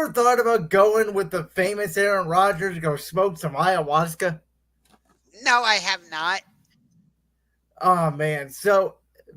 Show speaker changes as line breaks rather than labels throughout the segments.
ever thought about going with the famous Aaron Rodgers to go smoke some ayahuasca?
No, I have not.
Oh man, so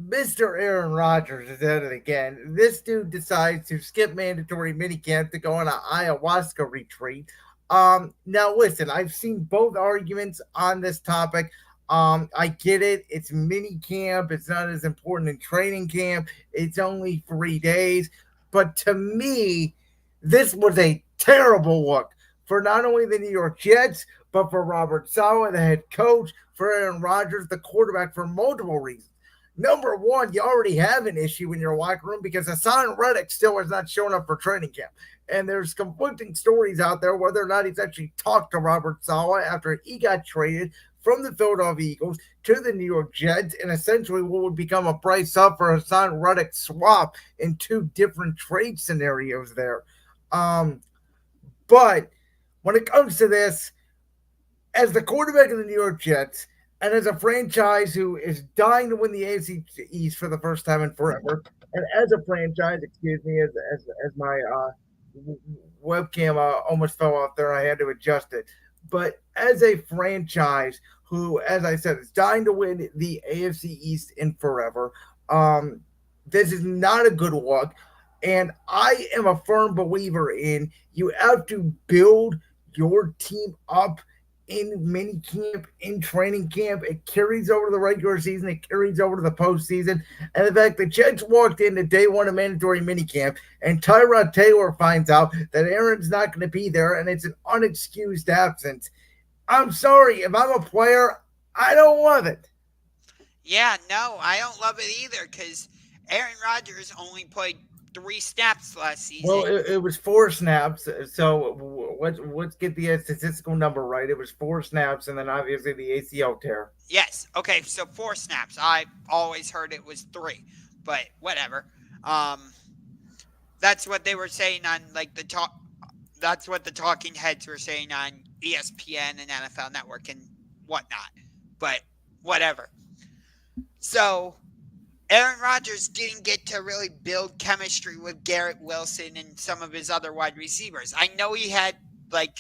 Mr. Aaron Rodgers is at it again. This dude decides to skip mandatory minicamp to go on an ayahuasca retreat. Now listen, I've seen both arguments on this topic. I get it. It's mini camp. It's not as important in training camp. It's only 3 days. But to me, this was a terrible look for not only the New York Jets, but for Robert Saleh, the head coach, for Aaron Rodgers, the quarterback, for multiple reasons. Number one, you already have an issue in your locker room because Hassan Reddick still has not shown up for training camp. And there's conflicting stories out there whether or not he's actually talked to Robert Saleh after he got traded from the Philadelphia Eagles to the New York Jets, and essentially what would become a price up for Hassan Reddick swap in two different trade scenarios there. Um, but when it comes to this, as the quarterback of the New York Jets, and as a franchise who is dying to win the AFC East for the first time in forever, and as a franchise, excuse me, as my webcam almost fell off there, I had to adjust it. But as a franchise who, as I said, is dying to win the AFC East in forever, this is not a good look. And I am a firm believer in you have to build your team up in mini camp, in training camp. It carries over to the regular season. It carries over to the postseason. And the fact the Jets walked into day one of mandatory mini camp and Tyrod Taylor finds out that Aaron's not going to be there and it's an unexcused absence. I'm sorry. If I'm a player, I don't love it.
Yeah, no, I don't love it either because Aaron Rodgers only played 3 snaps last
Well,
season.
it was 4 snaps. So let's get the statistical number right. It was 4 snaps, and then obviously the ACL tear.
Yes, okay, so 4 snaps. I always heard it was 3, but whatever. Um, that's what they were saying on like the talk. That's what the talking heads were saying on ESPN and NFL Network and whatnot. But whatever. So Aaron Rodgers didn't get to really build chemistry with Garrett Wilson and some of his other wide receivers. I know he had like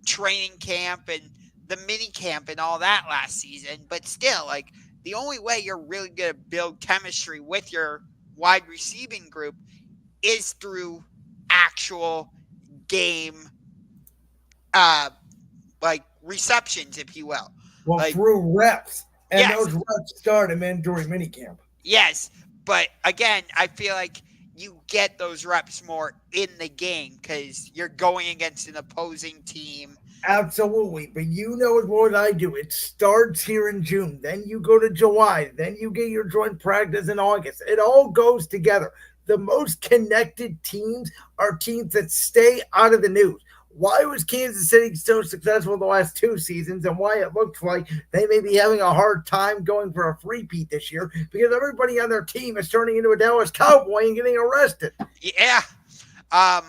training camp and the mini camp and all that last season, but still, like the only way you're really going to build chemistry with your wide receiving group is through actual game, uh, like receptions, if you will.
Well,
Like,
through reps, and
yes,
those reps start in mandatory minicamp.
yes, but again, I feel like you get those reps more in the game because you're going against an opposing team.
Absolutely. But you know as well as I do, it starts here in June. Then you go to July. Then you get your joint practice in August. It all goes together. The most connected teams are teams that stay out of the news. Why was Kansas City so successful the last 2 seasons and why it looks like they may be having a hard time going for a freepeat this year because everybody on their team is turning into a Dallas Cowboy and getting arrested.
Yeah. Um,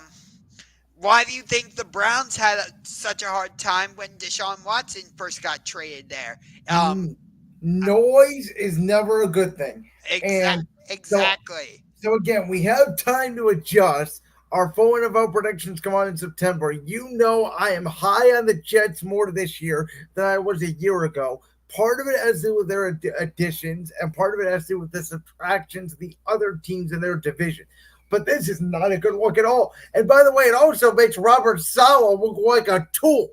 why do you think the Browns had such a hard time when Deshaun Watson first got traded there? Um,
Noise is never a good thing.
exact,
And so
exactly.
So again, we have time to adjust. Our full NFL predictions come on in September. You know I am high on the Jets more this year than I was a year ago. Part of it has to do with their additions, and part of it has to do with the subtractions of the other teams in their division. But this is not a good look at all. And by the way, it also makes Robert Saleh look like a tool.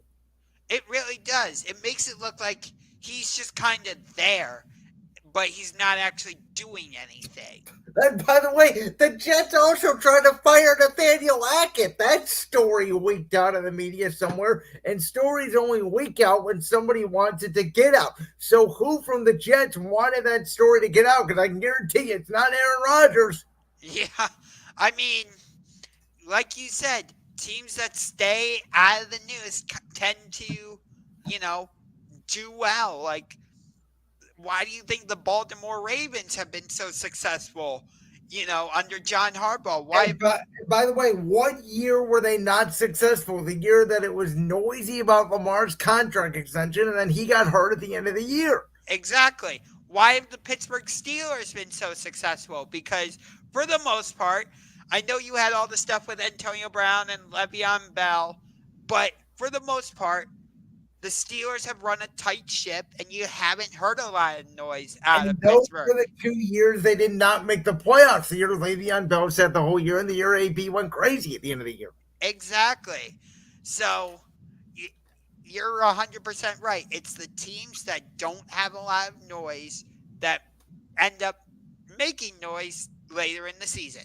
It really does. It makes it look like he's just kind of there, but he's not actually doing anything.
And by the way, the Jets also tried to fire Nathaniel Hackett. That story leaked out of the media somewhere, and stories only leak out when somebody wants it to get out. So who from the Jets wanted that story to get out? Because I can guarantee you it's not Aaron Rodgers.
Yeah, I mean, like you said, teams that stay out of the news tend to, you know, do well. Like, why do you think the Baltimore Ravens have been so successful, under John Harbaugh? Why?
And by the way, what year were they not successful? The year that it was noisy about Lamar's contract extension, and then he got hurt at the end of the year.
Exactly. Why have the Pittsburgh Steelers been so successful? Because for the most part, I know you had all the stuff with Antonio Brown and Le'Veon Bell, but for the most part, the Steelers have run a tight ship, and you haven't heard a lot of noise out
And
of
those
Pittsburgh.
were the 2 years they did not make the playoffs. The year Le'Veon Bell sat the whole year, and the year AB went crazy at the end of the year.
Exactly. So you're 100% right. It's the teams that don't have a lot of noise that end up making noise later in the season.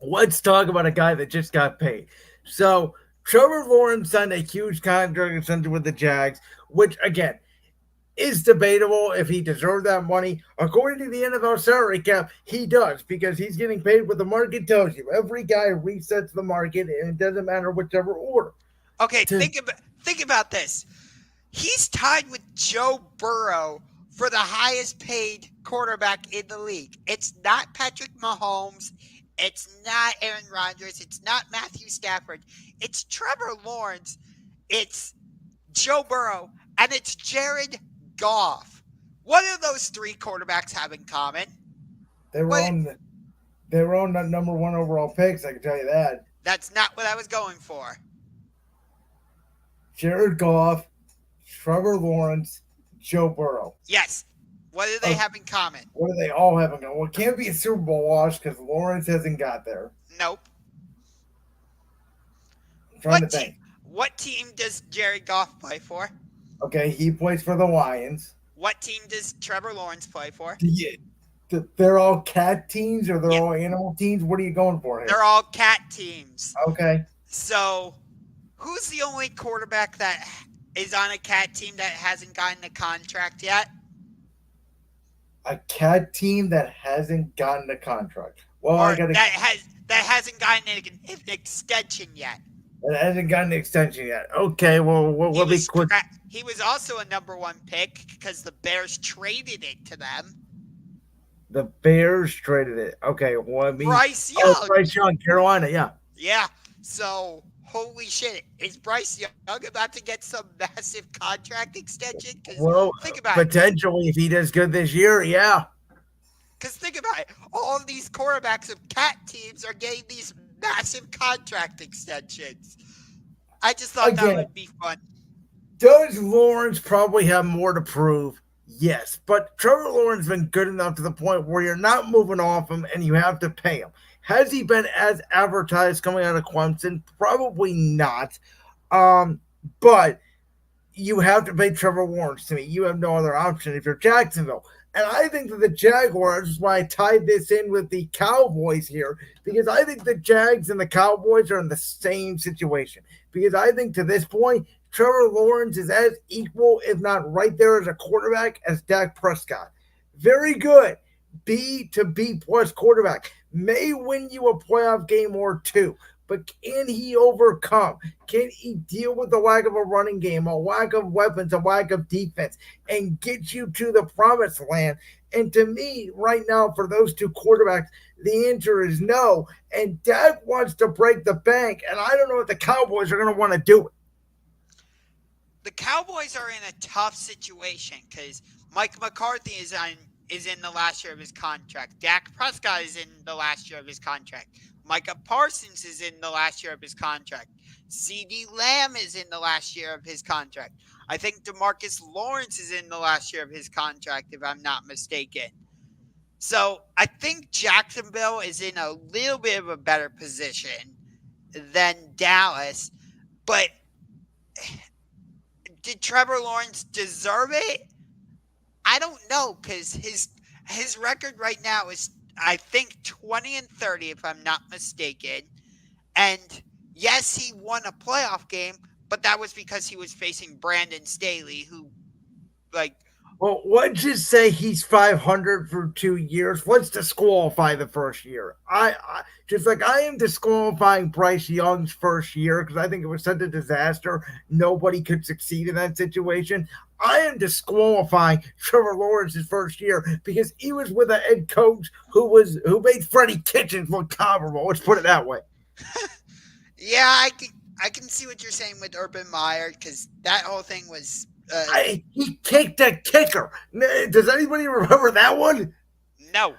Let's talk about a guy that just got paid. So Trevor Lawrence signed a huge contract extension with the Jags, which again is debatable if he deserved that money. According to the NFL salary cap, he does because he's getting paid what the market tells you. Every guy resets the market, and it doesn't matter whichever order.
Okay,
To
think about this. He's tied with Joe Burrow for the highest paid quarterback in the league. It's not Patrick Mahomes. It's not Aaron Rodgers. It's not Matthew Stafford. It's Trevor Lawrence. It's Joe Burrow. And it's Jared Goff. What do those three quarterbacks have in common?
they were
What?
on the, they were on the number one overall picks. I can tell you that.
That's not what I was going for.
Jared Goff, Trevor Lawrence, Joe Burrow.
Yes. What do they have in common?
What do they all have in common? Well, it can't be a Super Bowl wash because Lawrence hasn't got there.
Nope.
I'm trying to think.
What team does Jared Goff play for?
Okay, he plays for the Lions.
What team does Trevor Lawrence play for?
They're all cat teams or they're
Yeah.
all animal teams? What are you going for here?
They're all cat teams.
Okay.
So, who's the only quarterback that is on a cat team that hasn't gotten a contract yet?
A cat team that hasn't gotten a contract. Well,
Or
I got
that hasn't gotten an extension yet.
that hasn't gotten an extension yet. Okay, well, we'll be quick.
He was also a number one pick because the Bears traded it to them.
The Bears traded it. Okay, well, I mean,
Bryce Young.
Bryce Young, Carolina, yeah.
Yeah. So, holy shit. Is Bryce Young about to get some massive contract extension?
Well,
think about it.
potentially, if he does good this year, yeah.
Because think about it. All of these quarterbacks of cat teams are getting these massive contract extensions. I just thought that would be fun.
Does Lawrence probably have more to prove? Yes, but Trevor Lawrence has been good enough to the point where you're not moving off him and you have to pay him. Has he been as advertised coming out of Clemson? Probably not. But you have to pay Trevor Lawrence to me. You have no other option if you're Jacksonville. And I think that the Jaguars, is why I tied this in with the Cowboys here, because I think the Jags and the Cowboys are in the same situation. Because I think to this point, Trevor Lawrence is as equal, if not right there as a quarterback, as Dak Prescott. Very good. B to B plus quarterback. May win you a playoff game or two, but can he overcome? Can he deal with the lack of a running game, a lack of weapons, a lack of defense, and get you to the promised land? And to me, right now, for those two quarterbacks, the answer is no. And Dak wants to break the bank, and I don't know if the Cowboys are going to want to do it.
The Cowboys are in a tough situation because Mike McCarthy is in the last year of his contract. Dak Prescott is in the last year of his contract. Micah Parsons is in the last year of his contract. CeeDee Lamb is in the last year of his contract. I think DeMarcus Lawrence is in the last year of his contract, if I'm not mistaken. So I think Jacksonville is in a little bit of a better position than Dallas. But did Trevor Lawrence deserve it? I don't know, because his record right now is, I think, 20-30, if I'm not mistaken. And yes, he won a playoff game, but that was because he was facing Brandon Staley, who,
well, let's just say he's 500 for 2 years. Let's disqualify the first year. I just like I am disqualifying Bryce Young's first year because I think it was such a disaster. Nobody could succeed in that situation. I am disqualifying Trevor Lawrence's first year because he was with a head coach who made Freddie Kitchens look comparable. Let's put it that way.
Yeah, I can see what you're saying with Urban Meyer because that whole thing was.
He kicked a kicker. Does anybody remember that one?
No.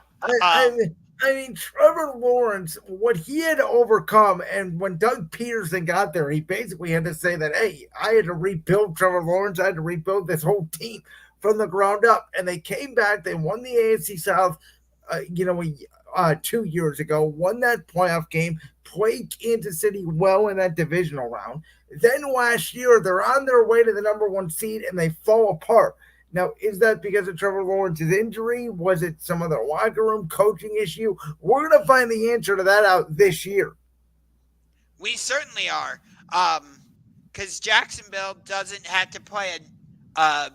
I mean, Trevor Lawrence, what he had to overcome, and when Doug Peterson got there, he basically had to say that, hey, I had to rebuild Trevor Lawrence. I had to rebuild this whole team from the ground up. And they came back, they won the AFC South, 2 years ago, won that playoff game, played Kansas City well in that divisional round. Then last year, they're on their way to the number one seed and they fall apart. Now, is that because of Trevor Lawrence's injury? Was it some other locker room coaching issue? We're going to find the answer to that out this year.
We certainly are. Because Jacksonville doesn't have to play a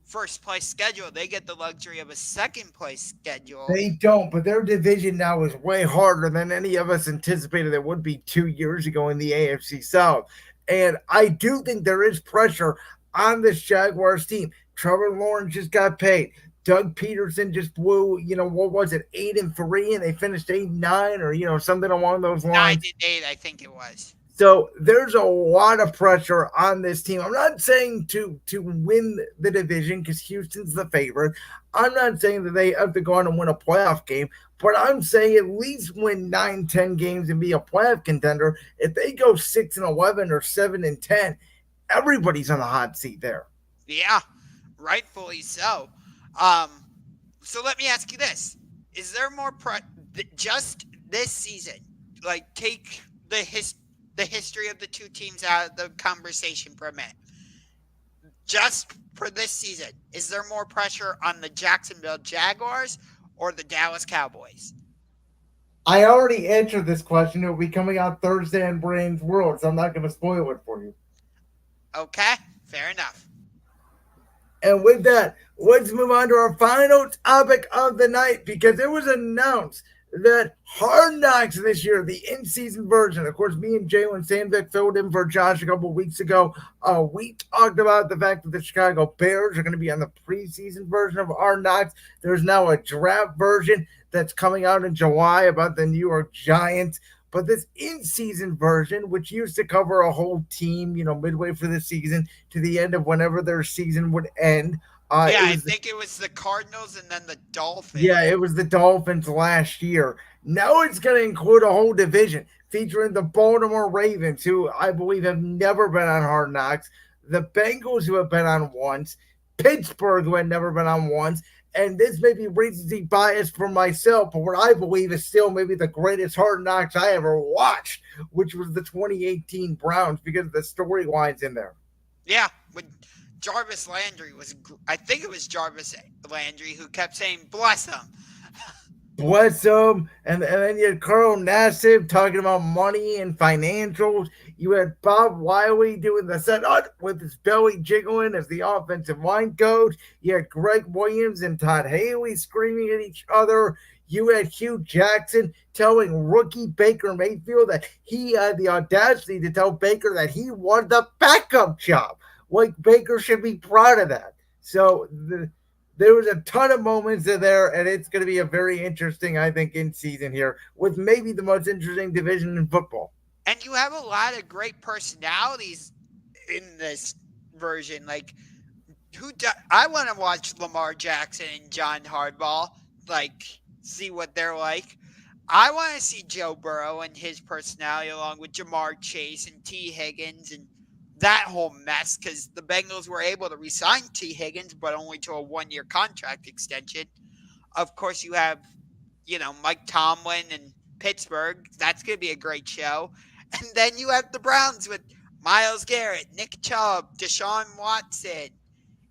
first place schedule. They get the luxury of a second place schedule.
They don't, but their division now is way harder than any of us anticipated it would be 2 years ago in the AFC South. And I do think there is pressure on this Jaguars team. Trevor Lawrence just got paid. Doug Peterson just blew, what was it, 8-3, and they finished 8-9, or something along those
Nine
lines.
and eight, I think it was.
So there's a lot of pressure on this team. I'm not saying to win the division because Houston's the favorite. I'm not saying that they have to go on and win a playoff game, but I'm saying at least win 9, 10 games and be a playoff contender. If they go 6-11 or 7-10, everybody's on the hot seat there.
Yeah, rightfully so. Um, so let me ask you this: is there more just this season? Like, take the history of the two teams out of the conversation for a minute. Just for this season, is there more pressure on the Jacksonville Jaguars or the Dallas Cowboys?
I already answered this question. It will be coming out Thursday on Brains World, so I'm not going to spoil it for you.
Okay, fair enough.
And with that, let's move on to our final topic of the night because it was announced that Hard Knocks this year, the in-season version. Of course, me and Jalen Sandvik filled in for Josh a couple of weeks ago. We talked about the fact that the Chicago Bears are going to be on the preseason version of Hard Knocks. There's now a draft version that's coming out in July about the New York Giants. But this in-season version, which used to cover a whole team, midway for the season to the end of whenever their season would end.
Yeah,
It
I
was
think it was the Cardinals and then the Dolphins.
Yeah, it was the Dolphins last year. Now it's going to include a whole division featuring the Baltimore Ravens, who I believe have never been on Hard Knocks, the Bengals, who have been on once, Pittsburgh, who had never been on once. And this may be recency bias for myself, but what I believe is still maybe the greatest Hard Knocks I ever watched, which was the 2018 Browns because of the storylines in there.
Yeah, with Jarvis Landry was, I think it was Jarvis Landry who kept saying, bless him.
Bless them. And then you had Carl Nassib talking about money and financials. You had Bob Wiley doing the setup with his belly jiggling as the offensive line coach. You had Greg Williams and Todd Haley screaming at each other. You had Hugh Jackson telling rookie Baker Mayfield that he had the audacity to tell Baker that he wanted the backup job. Like, Baker should be proud of that. So there was a ton of moments in there, and it's going to be a very interesting, I think, in season here with maybe the most interesting division in football.
And you have a lot of great personalities in this version. Like, I want to watch Lamar Jackson and John Hardball, like, see what they're like. I want to see Joe Burrow and his personality along with Jamar Chase and T. Higgins and that whole mess, because the Bengals were able to re-sign T. Higgins, but only to a 1-year contract extension. Of course, you have, Mike Tomlin and Pittsburgh. That's going to be a great show. And then you have the Browns with Myles Garrett, Nick Chubb, Deshaun Watson.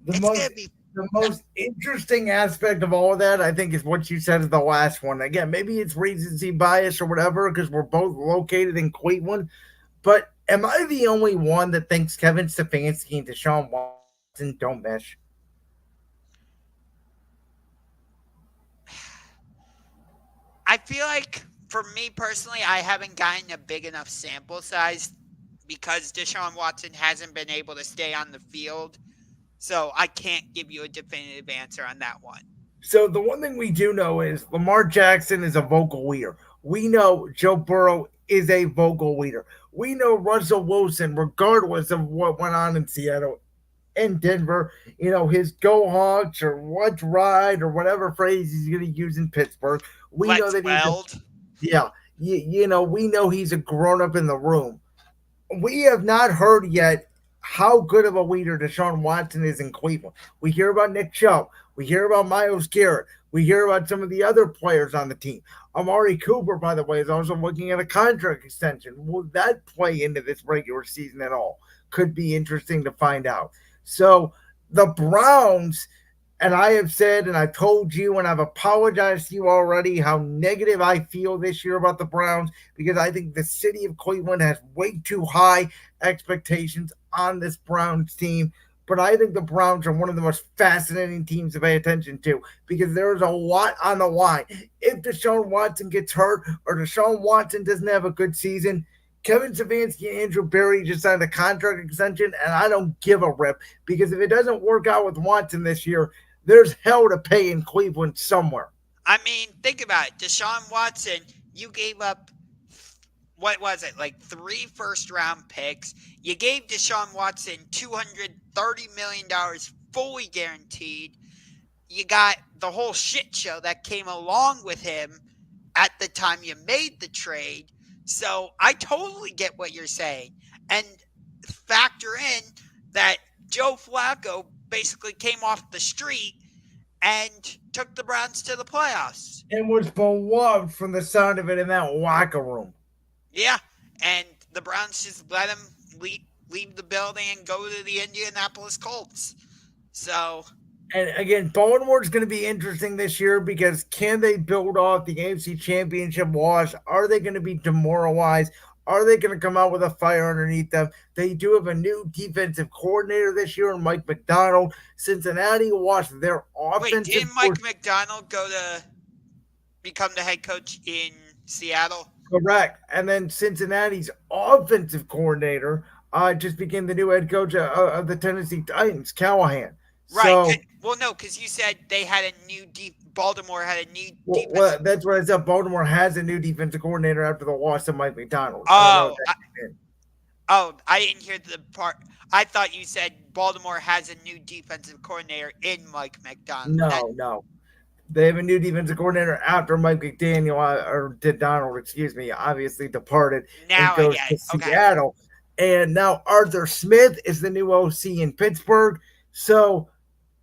The
It's
most
going to be
the most interesting aspect of all of that, I think, is what you said is the last one. Again, maybe it's recency bias or whatever because we're both located in Cleveland. But am I the only one that thinks Kevin Stefanski and Deshaun Watson don't mesh?
I feel like for me personally, I haven't gotten a big enough sample size because Deshaun Watson hasn't been able to stay on the field. So I can't give you a definitive answer on that one.
So the one thing we do know is Lamar Jackson is a vocal leader. We know Joe Burrow is a vocal leader. We know Russell Wilson, regardless of what went on in Seattle, in Denver. His go Hawks or what's right or whatever phrase he's going to use in Pittsburgh. We know
Let's
that
weld.
yeah, we know he's a grown up in the room. We have not heard yet how good of a leader Deshaun Watson is in Cleveland. We hear about Nick Chubb. We hear about Miles Garrett. We hear about some of the other players on the team. Amari Cooper, by the way, is also looking at a contract extension. Will that play into this regular season at all? Could be interesting to find out. So the Browns, and I have said, and I've told you, and I've apologized to you already how negative I feel this year about the Browns because I think the city of Cleveland has way too high expectations on this Browns team. But I think the Browns are one of the most fascinating teams to pay attention to because there's a lot on the line. If Deshaun Watson gets hurt or Deshaun Watson doesn't have a good season, Kevin Stefanski and Andrew Berry just signed a contract extension, and I don't give a rip because if it doesn't work out with Watson this year, there's hell to pay in Cleveland somewhere.
I mean, think about it. Deshaun Watson, you gave up, what was it, like 3 first-round picks. You gave Deshaun Watson $230 million fully guaranteed. You got the whole shit show that came along with him at the time you made the trade. So I totally get what you're saying. And factor in that Joe Flacco basically came off the street and took the Browns to the playoffs.
And was beloved from the sound of it in that locker room.
Yeah, and the Browns just let him leave the building and go to the Indianapolis Colts. So,
and again, Baltimore's going to be interesting this year because can they build off the AFC Championship loss? Are they going to be demoralized? Are they going to come out with a fire underneath them? They do have a new defensive coordinator this year, Mike Macdonald. Cincinnati lost their offensive.
Wait, didn't Mike Macdonald go to become the head coach in Seattle?
Correct. And then Cincinnati's offensive coordinator just became the new head coach of the Tennessee Titans, Callahan.
Right. So, well, no, because you said they had a new Baltimore had a new defensive.
Well, that's what I said. Baltimore has a new defensive coordinator after the loss of Mike Macdonald.
Oh, I didn't hear the part. I thought you said Baltimore has a new defensive coordinator in Mike Macdonald.
No. They have a new defensive coordinator after Mike McDaniel, or Donald, excuse me, obviously departed
now
and goes to Seattle. Okay. And now Arthur Smith is the new OC in Pittsburgh. So,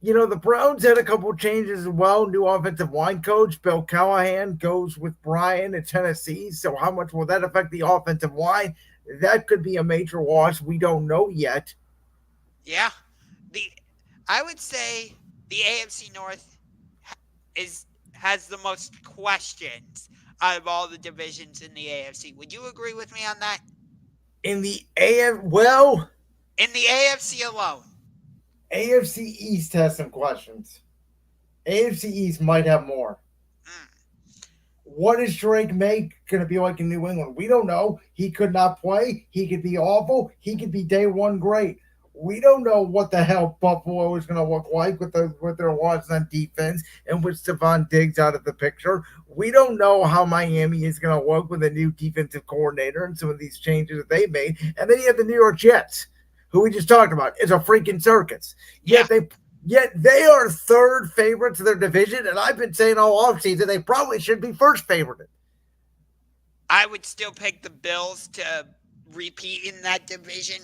the Browns had a couple changes as well. New offensive line coach, Bill Callahan, goes with Brian at Tennessee. So how much will that affect the offensive line? That could be a major loss. We don't know yet.
Yeah. I would say the AFC North has the most questions out of all the divisions in the AFC. Would you agree with me on that?
In the
AFC alone.
AFC East has some questions. AFC East might have more. What is Drake May going to be like in New England? We don't know. He could not play. He could be awful. He could be day one great. We don't know what the hell Buffalo is going to look like with their loss on defense and with Stephon Diggs out of the picture. We don't know how Miami is going to look with a new defensive coordinator and some of these changes that they made. And then you have the New York Jets, who we just talked about. It's a freaking circus.
Yeah.
Yet they are third favorites of their division, and I've been saying all offseason they probably should be first favorite.
I would still pick the Bills to repeat in that division.